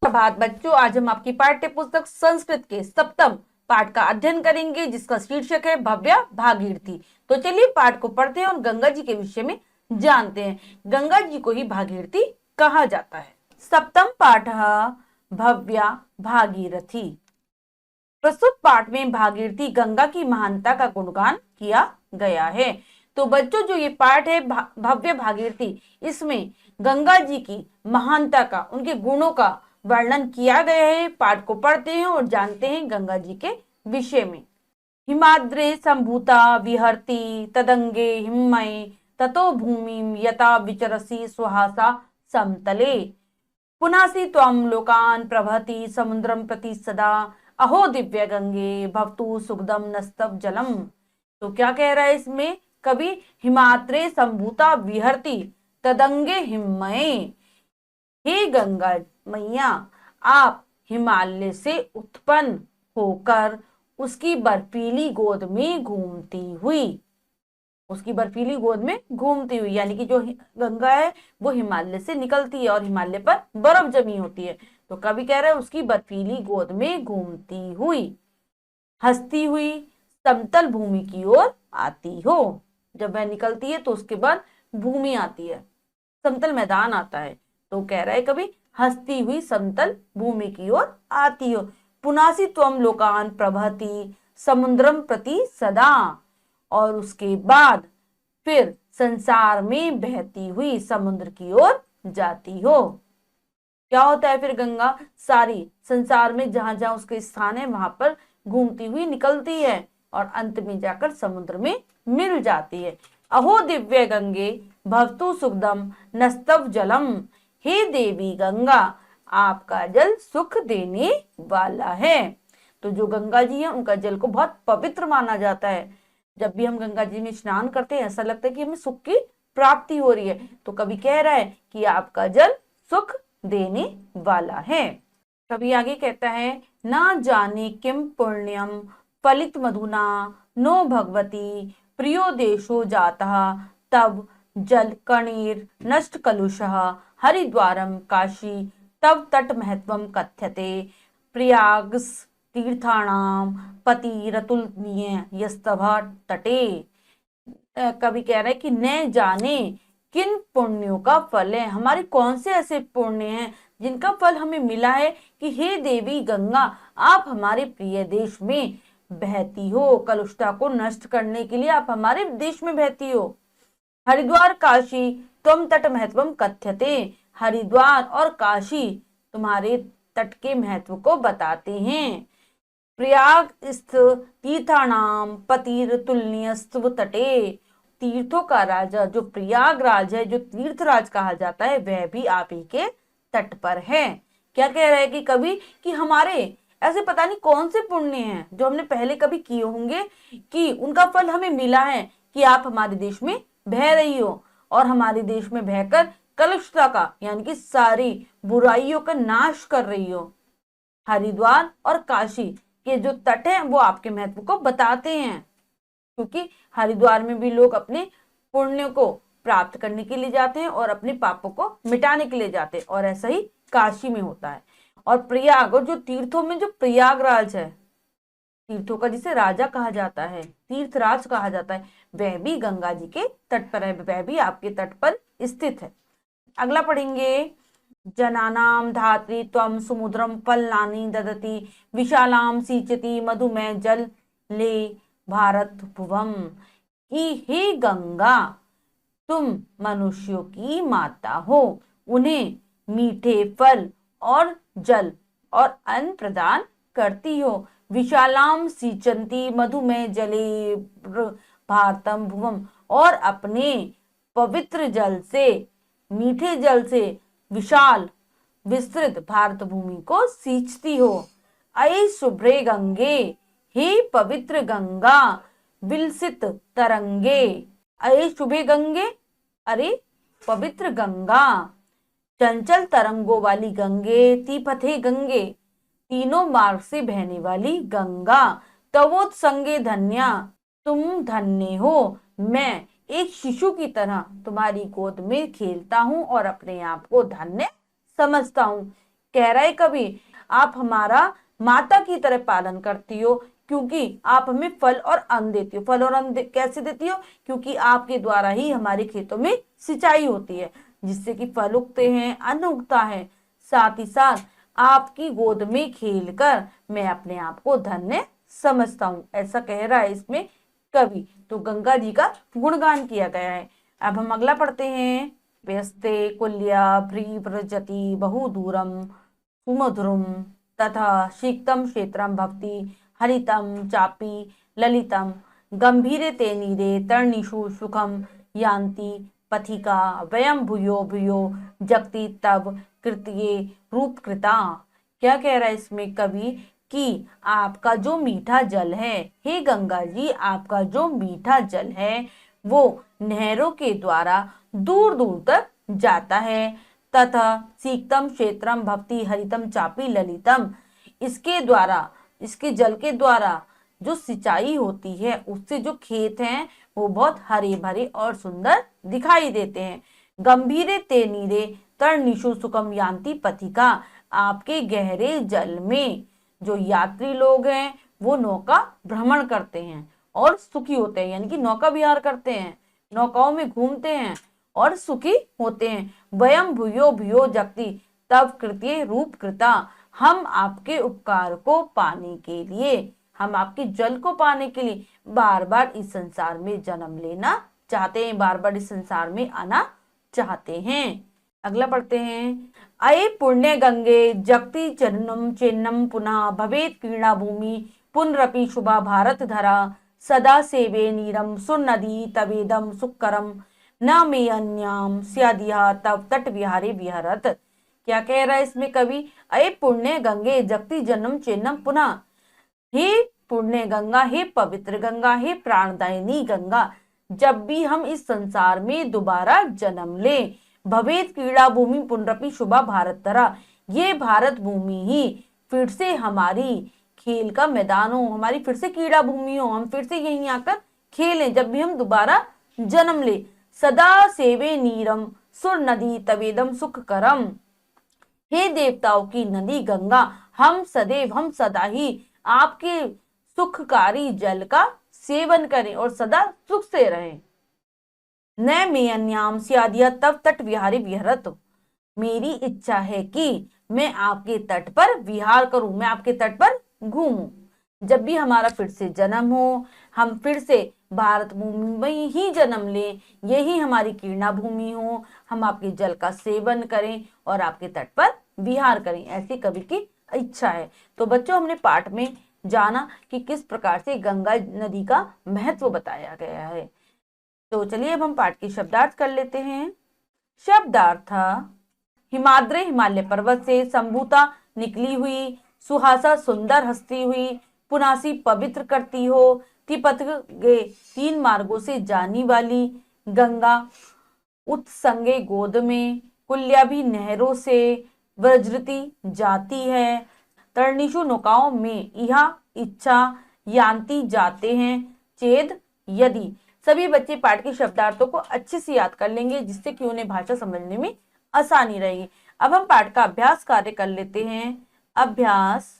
प्रभात बच्चों, आज हम आपकी पाठ्य पुस्तक संस्कृत के सप्तम पाठ का अध्ययन करेंगे, जिसका शीर्षक है भव्य भागीरथी। तो चलिए पाठ को पढ़ते हैं और गंगा जी के विषय में जानते हैं। गंगा जी को ही भागीरथी कहा जाता है। सप्तम पाठ भव्या भागीरथी। प्रस्तुत पाठ में भागीरथी गंगा की महानता का गुणगान किया गया है। तो बच्चों, जो ये पाठ है भव्य भागीरथी, इसमें गंगा जी की महानता का, उनके गुणों का वर्णन किया गया है। पाठ को पढ़ते हैं और जानते हैं गंगा जी के विषय में। हिमाद्रे संभूता विहरती तदंगे हिममये ततो भूमिम यथा विचरसी सुहासा समतले पुनासी त्वं लोकान् प्रभति समुद्रम प्रति सदा अहो दिव्य गंगे भवतु सुखदम नस्तव जलम। तो क्या कह रहा है इसमें कवि? हिमाद्रे संभूता विहरती तदंगे हिममये। हे गंगा मैया, आप हिमालय से उत्पन्न होकर उसकी बर्फीली गोद में घूमती हुई, यानी कि जो गंगा है वो हिमालय से निकलती है और हिमालय पर बर्फ जमी होती है। तो कवि कह रहा है उसकी बर्फीली गोद में घूमती हुई, हंसती हुई समतल भूमि की ओर आती हो। जब वह निकलती है तो उसके बाद भूमि आती है, समतल मैदान आता है। तो कह रहा है कभी हंसती हुई समतल भूमि की ओर आती हो। पुनासी त्वं लोकान प्रभति समुद्रम प्रति सदा, और उसके बाद फिर संसार में बहती हुई समुद्र की ओर जाती हो। क्या होता है फिर? गंगा सारी संसार में जहां जहां उसके स्थान है वहां पर घूमती हुई निकलती है और अंत में जाकर समुद्र में मिल जाती है। अहो दिव्य गंगे भवतु सुखदम नस्तव जलम। हे देवी गंगा, आपका जल सुख देने वाला है। तो जो गंगा जी है उनका जल को बहुत पवित्र माना जाता है। जब भी हम गंगा जी में स्नान करते हैं ऐसा लगता है कि हमें सुख की प्राप्ति हो रही है। तो कवि कह रहा है कि आपका जल सुख देने वाला है। कवि आगे कहता है, ना जाने किम पुण्यम फलित मधुना नो भगवती प्रियो देशो जाता तब जल कणीर नष्ट कलुषः हरिद्वारम काशी तब तट महत्वम कथ्यते प्रयागस तीर्थाणाम पतिरतुल्य यस्तभा तटे। कवि कह रहा है कि न जाने किन पुण्यों का फल है, हमारे कौन से ऐसे पुण्य हैं जिनका फल हमें मिला है कि हे देवी गंगा, आप हमारे प्रिय देश में बहती हो, कलुषता को नष्ट करने के लिए आप हमारे देश में बहती हो। हरिद्वार काशी त्वं तट महत्वम कथ्यते, हरिद्वार और काशी तुम्हारे तट के महत्व को बताते हैं। प्रयाग स्थ तीर्थाणाम पतिर तुल्यस्तव तटे, तीर्थों का राजा जो प्रयागराज है, जो तीर्थराज कहा जाता है, वह भी आप ही के तट पर है। क्या कह रहे हैं कि कभी कि हमारे ऐसे पता नहीं कौन से पुण्य हैं जो हमने पहले कभी किए होंगे कि उनका फल हमें मिला है कि आप हमारे देश में बह रही हो और हमारे देश में बहकर कलुषता का, यानी कि सारी बुराइयों का नाश कर रही हो। हरिद्वार और काशी के जो तट हैं वो आपके महत्व को बताते हैं, क्योंकि हरिद्वार में भी लोग अपने पुण्य को प्राप्त करने के लिए जाते हैं और अपने पापों को मिटाने के लिए जाते हैं, और ऐसा ही काशी में होता है। और प्रयाग, और जो तीर्थों में जो प्रयागराज है, तीर्थों का जिसे राजा कहा जाता है, तीर्थराज कहा जाता है, वह भी गंगा जी के तट पर है, वह भी आपके तट पर स्थित है। अगला पढ़ेंगे, जनानाम धात्री त्वं समुद्रम फलनानि ददति विशालाम सिंचति मधुमेह जल ले भारत भुवम। कि हे गंगा, तुम मनुष्यों की माता हो, उन्हें मीठे फल और जल और अन्न प्रदान करती हो। विशालाम सिंचन्ति मधुमेह जले भारतम भुवम, और अपने पवित्र जल से, मीठे जल से विशाल विस्तृत भारत भूमि को सींचती हो। अये शुभ्रे गंगे, हे पवित्र गंगा, विलसित तरंगे। अये शुभे गंगे, अरे पवित्र गंगा, चंचल तरंगों वाली गंगे, तीपथे गंगे, तीनों मार्ग से बहने वाली गंगा। तवोत्संगे धन्या, तुम धन्य हो। मैं एक शिशु की तरह तुम्हारी गोद में खेलता हूँ और अपने आप को धन्य समझता हूँ। कह रहा है कवि, आप हमारा माता की तरह पालन करती हो, क्योंकि आप हमें फल और अन्न देती हो। फल और अन्न कैसे देती हो? क्योंकि आपके द्वारा ही हमारे खेतों में सिंचाई होती है, जिससे कि फल उगते हैं, अन्न उगता है। साथ ही साथ आपकी गोद में खेलकर मैं अपने आप को धन्य समझता हूँ, ऐसा कह रहा है इसमें कवि। तो गंगा जी का गुणगान किया गया है। अब हम अगला पढ़ते हैं। व्यस्ते कुल्या व्रजति बहुदूरम सुमधुरम तथा शीतम क्षेत्रम भक्ति हरितम चापी ललितम गंभीरे ते नीरे तर्निषु सुखम यान्ति पथिका वयम भूयो भूयो जगति तब कृत्ये रूप कृता। क्या कह रहा है इसमें कवि कि आपका जो मीठा जल है, हे गंगा जी, आपका जो मीठा जल है वो नहरों के द्वारा दूर दूर तक जाता है। तथा शीतम क्षेत्रम भक्ति हरितम चापी ललितम, इसके द्वारा, इसके जल के द्वारा जो सिंचाई होती है उससे जो खेत हैं वो बहुत हरे भरे और सुंदर दिखाई देते हैं। गंभीरे ते नीरे तर्निषु सुखम यान्ति पथिका, आपके गहरे जल में जो यात्री लोग हैं वो नौका भ्रमण करते हैं और सुखी होते हैं, यानी कि नौका विहार करते हैं, नौकाओं में घूमते हैं और सुखी होते हैं। वयम भूयो भूयो जगति तब कृत्ये रूप कृता, हम आपके उपकार को पाने के लिए, हम आपके जल को पाने के लिए बार बार इस संसार में जन्म लेना चाहते हैं, बार बार इस संसार में आना चाहते हैं। अगला पढ़ते हैं। अये पुण्य गंगे जगति चरणम चिन्नम पुनः भवेत क्रीड़ा भूमि पुनरपि शुभा भारत धरा सदा सेवे नीरम सुर नदी तवेदम सुकरम न मे अन्याम स्यादिहा तब तट विहारे विहरत। क्या कह रहा है इसमें कवि? अये पुण्य गंगे जगति जन्म चिन्नम पुनः, हे पुण्य गंगा, हे पवित्र गंगा, हे प्राणदायिनी गंगा, जब भी हम इस संसार में दोबारा जन्म ले, भवेत क्रीड़ा भूमि पुनरपि शुभा भारत धरा, ये भारत भूमि ही फिर से हमारी खेल का मैदान हो, हमारी फिर से क्रीड़ा भूमि हो, हम फिर से यहीं आकर खेलें जब भी हम दोबारा जन्म ले। सदा सेवे नीरम सुर नदी तवेदम सुख करम, हे देवताओं की नदी गंगा, हम सदैव, हम सदा ही आपके सुखकारी जल का सेवन करें और सदा सुख से रहें। न मे अन्याम स्यादिया तब तट विहारे विहरत, मेरी इच्छा है कि मैं आपके तट पर विहार करूं, मैं आपके तट पर घूमूं। जब भी हमारा फिर से जन्म हो, हम फिर से भारत भूमि में ही जन्म लें, यही हमारी क्रीड़ा भूमि हो, हम आपके जल का सेवन करें और आपके तट पर विहार करें, ऐसी कवि की इच्छा है। तो बच्चों, हमने पाठ में जाना कि किस प्रकार से गंगा नदी का महत्व बताया गया है। तो चलिए अब हम पाठ की शब्दार्थ कर लेते हैं। शब्दार्थ: हिमाद्रे हिमालय पर्वत से संभूता निकली हुई, सुहासा सुंदर हंसती हुई, पुनासी पवित्र करती हो, तिपथ गे 3 मार्गों से जानी वाली गंगा, उत्संगे गोद में, कुल्या भी नहरों से, व्रजती जाती है, तर्निशु नौकाओं में, यह इच्छा, यान्ति जाते हैं, चेद यदि। सभी बच्चे पाठ के शब्दार्थों को अच्छे से याद कर लेंगे, जिससे कि उन्हें भाषा समझने में आसानी रहेगी। अब हम पाठ का अभ्यास कार्य कर लेते हैं। अभ्यास,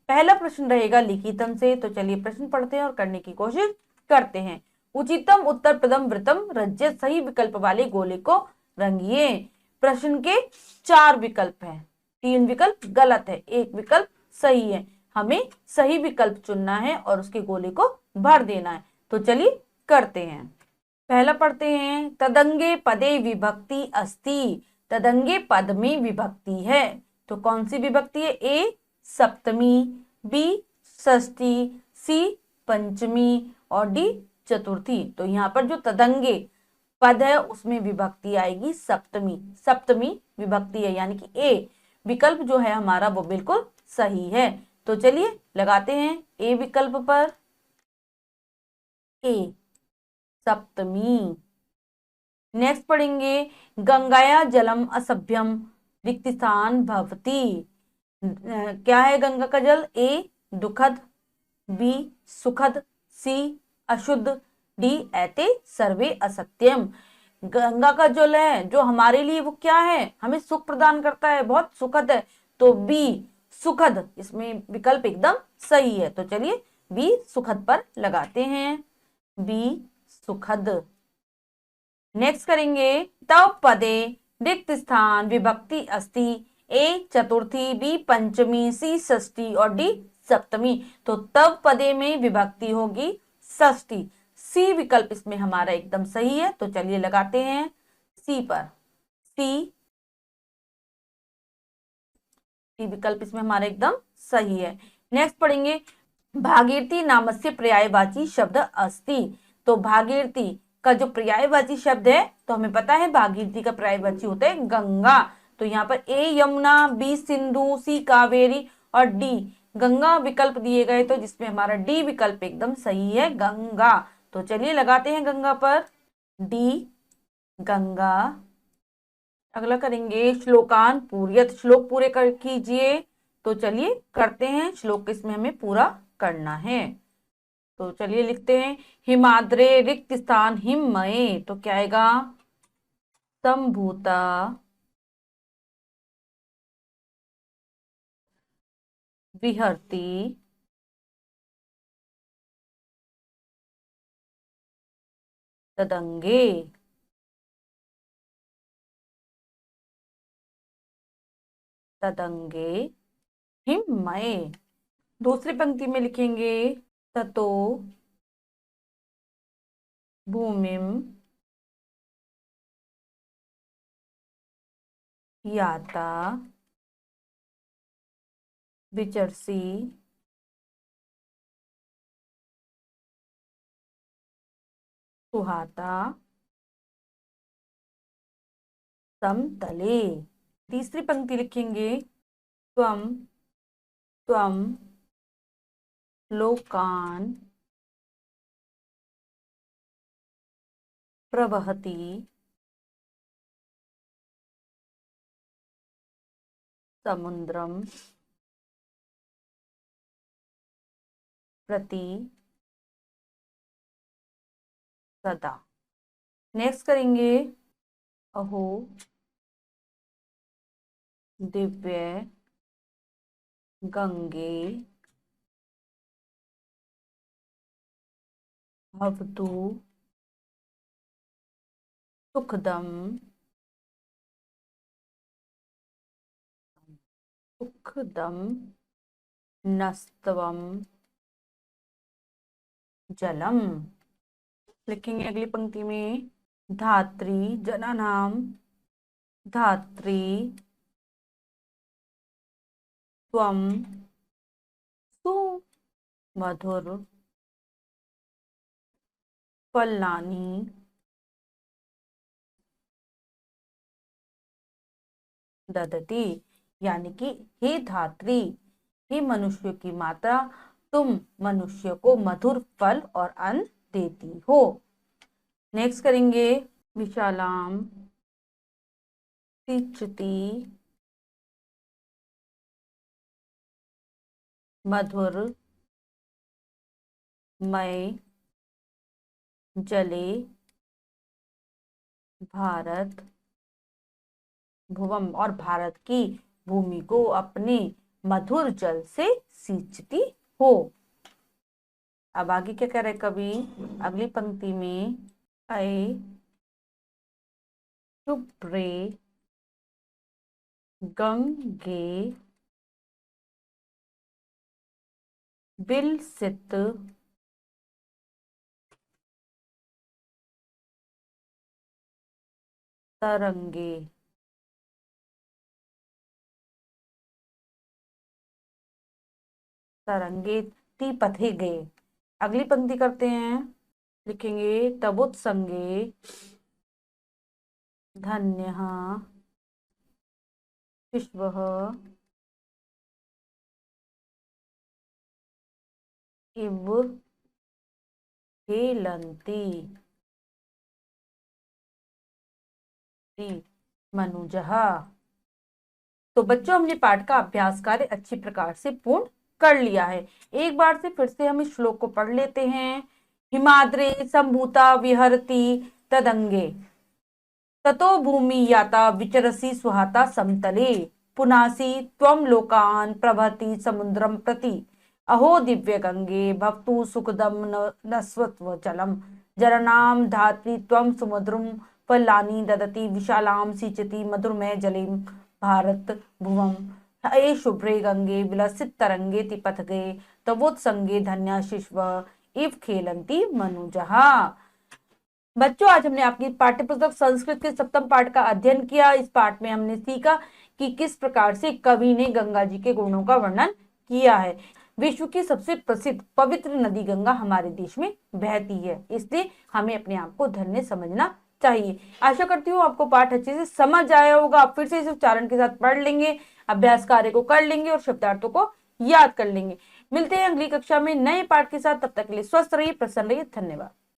पहला प्रश्न रहेगा लिखितम से, तो चलिए प्रश्न पढ़ते हैं और करने की कोशिश करते हैं। उचितम उत्तर प्रथम वृतम रज्य, सही विकल्प वाले गोले को रंगिए। प्रश्न के 4 विकल्प हैं, 3 विकल्प गलत है, 1 विकल्प सही है। हमें सही विकल्प चुनना है और उसके गोले को भर देना है। तो चलिए करते हैं। पहला पढ़ते हैं। तदंगे पदे विभक्ति अस्ति, तदंगे पद में विभक्ति है, तो कौन सी विभक्ति है? ए सप्तमी, बी षष्ठी, सी पंचमी और डी चतुर्थी। तो यहाँ पर जो तदंगे पद है उसमें विभक्ति आएगी सप्तमी, सप्तमी विभक्ति है, यानी कि ए विकल्प जो है हमारा वो बिल्कुल सही है। तो चलिए लगाते हैं ए विकल्प पर, ए सप्तमी। नेक्स्ट पढ़ेंगे। गंगाया जलम असभ्यम रिक्तिस्थान भवति, क्या है गंगा का जल? ए दुखद, बी सुखद, सी अशुद्ध, डी एते सर्वे असत्यम। गंगा का जल है जो हमारे लिए वो क्या है, हमें सुख प्रदान करता है, बहुत सुखद है। तो बी सुखद, इसमें विकल्प एकदम सही है। तो चलिए बी सुखद पर लगाते हैं, बी सुखद। नेक्स्ट करेंगे, तव पदे रिक्त स्थान विभक्ति अस्ति, ए चतुर्थी, बी पंचमी, सी षष्ठी और डी सप्तमी। तो तव पदे में विभक्ति होगी षष्ठी, सी विकल्प इसमें हमारा एकदम सही है। तो चलिए लगाते हैं सी पर, सी सी विकल्प इसमें हमारा एकदम सही है। नेक्स्ट पढ़ेंगे, भागीरथी नामस्य पर्यायवाची शब्द अस्ति। तो भागीरथी का जो पर्यायवाची शब्द है, तो हमें पता है भागीरथी का पर्यायवाची होता है गंगा। तो यहाँ पर ए यमुना, बी सिंधु, सी कावेरी और डी गंगा विकल्प दिए गए, तो जिसमें हमारा डी विकल्प एकदम सही है, गंगा। तो चलिए लगाते हैं गंगा पर, डी गंगा। अगला करेंगे श्लोकान पूर्यत, श्लोक पूरे कर कीजिए। तो चलिए करते हैं, श्लोक इसमें हमें पूरा करना है। तो चलिए लिखते हैं, हिमाद्रे रिक्त स्थान हिममये। तो क्या आएगा, संभूता विहरती तदंगे। तदंगे हिममये। दूसरी पंक्ति में लिखेंगे, ततो भूमिम याता विचरसी सुहाता समतले। तीसरी पंक्ति लिखेंगे, त्वम त्वम लोकान प्रवहति समुद्रम प्रति सदा। नेक्स्ट करेंगे, अहो दिव्य गंगे भवतु सुखदम सुखदम नस्तवम जलम। लिखेंगे अगली पंक्ति में, धात्री जनानाम धात्री त्वम सुमधुर फलानि ददती। यानी कि हे धात्री, हे मनुष्य की माता, तुम मनुष्य को मधुर फल और अन्न देती हो। नेक्स्ट करेंगे, विशालाम सिंचती मधुर मय जले भारत भुवम, और भारत की भूमि को अपने मधुर जल से सींचती हो। अब आगे क्या कह रहे कवि, अगली पंक्ति में, अय शुभ्रे गंगे विलसित तरंगे। तरंगे ती पथे गए। अगली पंक्ति करते हैं, लिखेंगे, तबुत्संगे धन्यः विश्वः इव हेलन्ति मनुजः। तो बच्चों, हमने पाठ का अभ्यास कार्य अच्छी प्रकार से पूर्ण कर लिया है। एक बार से फिर से हम इस श्लोक को पढ़ लेते हैं। हिमाद्रे संभूता विहरती तदंगे। ततो भूमि याता विचरसि सुहाता समतले, पुनासि त्वं लोकान् प्रभति समुद्रं प्रति, अहो दिव्य गंगे भवतु सुखदम नस्वत्व जलम, जरनाम धात्री त्वं समुद्रम फलानि ददति, विशालां सिंचति मधुरमय जलिम भारत भुवम, हे शुभ्रे गंगे विलसित तरंगे तिपथगे, तवोत्संगे धन्या शिश्व इव खेलंती मनुजहा। बच्चों, आज हमने आपकी पाठ्यपुस्तक संस्कृत के सप्तम पाठ का अध्ययन किया। इस पाठ में हमने सीखा कि किस प्रकार से कवि ने गंगा जी के गुणों का वर्णन किया है। विश्व की सबसे प्रसिद्ध पवित्र नदी गंगा हमारे देश में बहती है, इसलिए हमें अपने आप को धन्य समझना चाहिए। आशा करती हूँ आपको पाठ अच्छे से समझ आया होगा। आप फिर से इस उच्चारण के साथ पढ़ लेंगे, अभ्यास कार्य को कर लेंगे और शब्दार्थों को याद कर लेंगे। मिलते हैं अगली कक्षा में नए पाठ के साथ। तब तक के लिए स्वस्थ रहिए, प्रसन्न रहिए। धन्यवाद।